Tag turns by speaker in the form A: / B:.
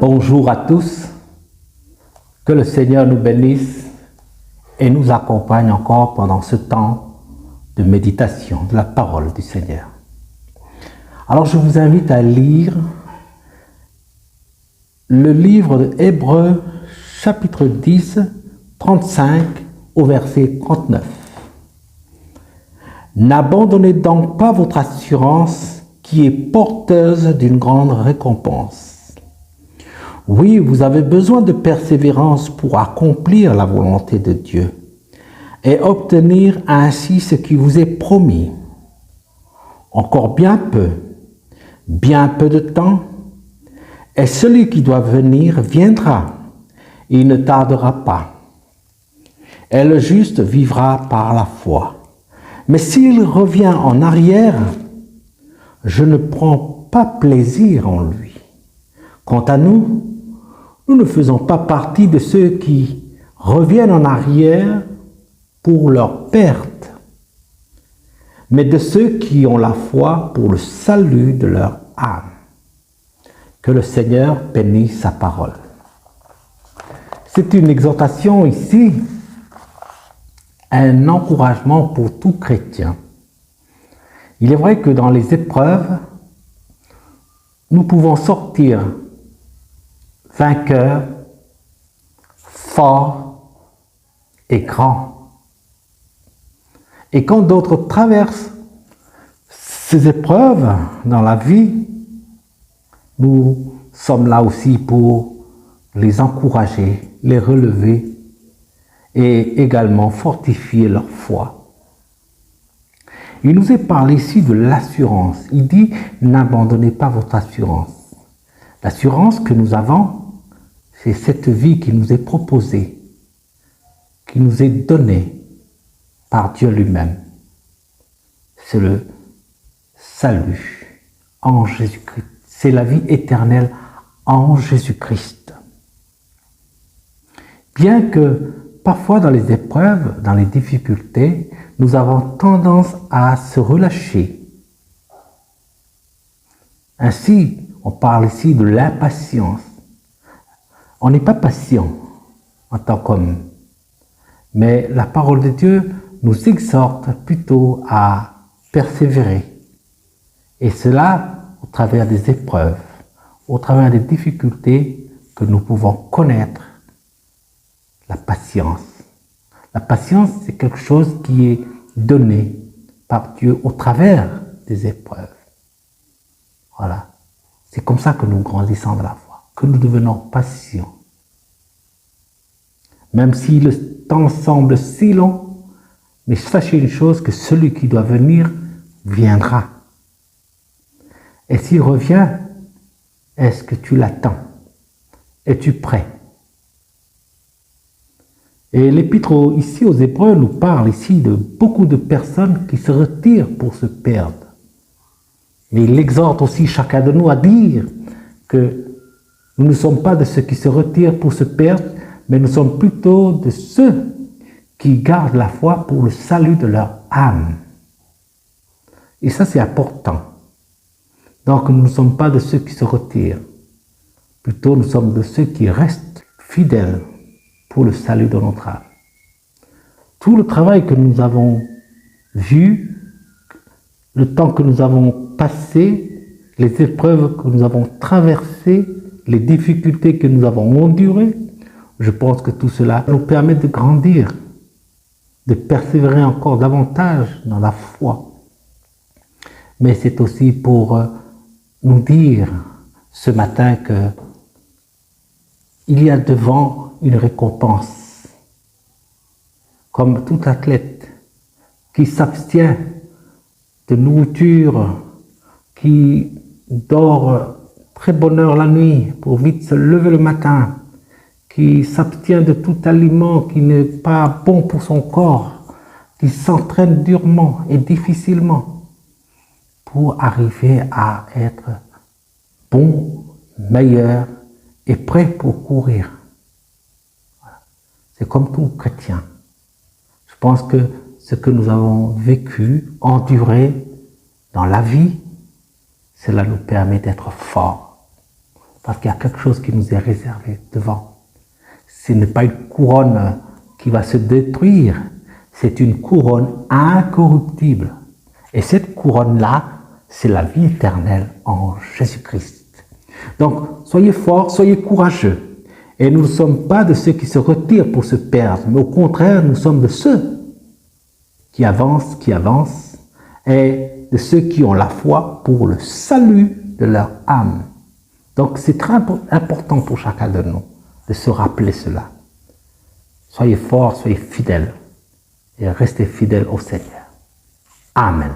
A: Bonjour à tous, que le Seigneur nous bénisse et nous accompagne encore pendant ce temps de méditation de la parole du Seigneur. Alors je vous invite à lire le livre de Hébreux chapitre 10, 35 au verset 39. N'abandonnez donc pas votre assurance qui est porteuse d'une grande récompense. Oui, vous avez besoin de persévérance pour accomplir la volonté de Dieu et obtenir ainsi ce qui vous est promis. Encore bien peu de temps, et celui qui doit venir viendra, et il ne tardera pas. Et le juste vivra par la foi. Mais s'il revient en arrière, je ne prends pas plaisir en lui. Quant à nous, nous ne faisons pas partie de ceux qui reviennent en arrière pour leur perte, mais de ceux qui ont la foi pour le salut de leur âme. Que le Seigneur bénisse sa parole. C'est une exhortation ici, un encouragement pour tout chrétien. Il est vrai que dans les épreuves, nous pouvons sortir vainqueurs, forts et grands. Et quand d'autres traversent ces épreuves dans la vie, nous sommes là aussi pour les encourager, les relever et également fortifier leur foi. Il nous est parlé ici de l'assurance. Il dit, n'abandonnez pas votre assurance. L'assurance que nous avons, c'est cette vie qui nous est proposée, qui nous est donnée par Dieu lui-même. C'est le salut en Jésus-Christ. C'est la vie éternelle en Jésus-Christ. Bien que parfois dans les épreuves, dans les difficultés, nous avons tendance à se relâcher. Ainsi, on parle ici de l'impatience. On n'est pas patient en tant qu'homme, mais la parole de Dieu nous exhorte plutôt à persévérer. Et cela au travers des épreuves, au travers des difficultés que nous pouvons connaître la patience. La patience, c'est quelque chose qui est donné par Dieu au travers des épreuves. Voilà. C'est comme ça que nous grandissons dans la foi, que nous devenons patients. Même si le temps semble si long, mais sachez une chose, que celui qui doit venir viendra. Et s'il revient, est-ce que tu l'attends? Es-tu prêt? Et l'épître ici aux Hébreux nous parle ici de beaucoup de personnes qui se retirent pour se perdre. Et il exhorte aussi chacun de nous à dire que nous ne sommes pas de ceux qui se retirent pour se perdre, mais nous sommes plutôt de ceux qui gardent la foi pour le salut de leur âme. Et ça, c'est important. Donc, nous ne sommes pas de ceux qui se retirent. Plutôt, nous sommes de ceux qui restent fidèles pour le salut de notre âme. Tout le travail que nous avons vu, le temps que nous avons passé, les épreuves que nous avons traversées, les difficultés que nous avons endurées, je pense que tout cela nous permet de grandir, de persévérer encore davantage dans la foi. Mais c'est aussi pour nous dire ce matin que il y a devant une récompense. Comme tout athlète qui s'abstient de nourriture, qui dort très bonne heure la nuit pour vite se lever le matin, qui s'abstient de tout aliment qui n'est pas bon pour son corps, qui s'entraîne durement et difficilement pour arriver à être bon, meilleur et prêt pour courir. Voilà. C'est comme tout chrétien. Je pense que ce que nous avons vécu, enduré dans la vie, cela nous permet d'être forts. parce qu'il y a quelque chose qui nous est réservé devant. Ce n'est pas une couronne qui va se détruire, c'est une couronne incorruptible. Et cette couronne-là, c'est la vie éternelle en Jésus-Christ. Donc, soyez forts, soyez courageux. Et nous ne sommes pas de ceux qui se retirent pour se perdre, mais au contraire, nous sommes de ceux qui avancent, et de ceux qui ont la foi pour le salut de leur âme. Donc, c'est très important pour chacun de nous de se rappeler cela. Soyez forts, soyez fidèles et restez fidèles au Seigneur. Amen.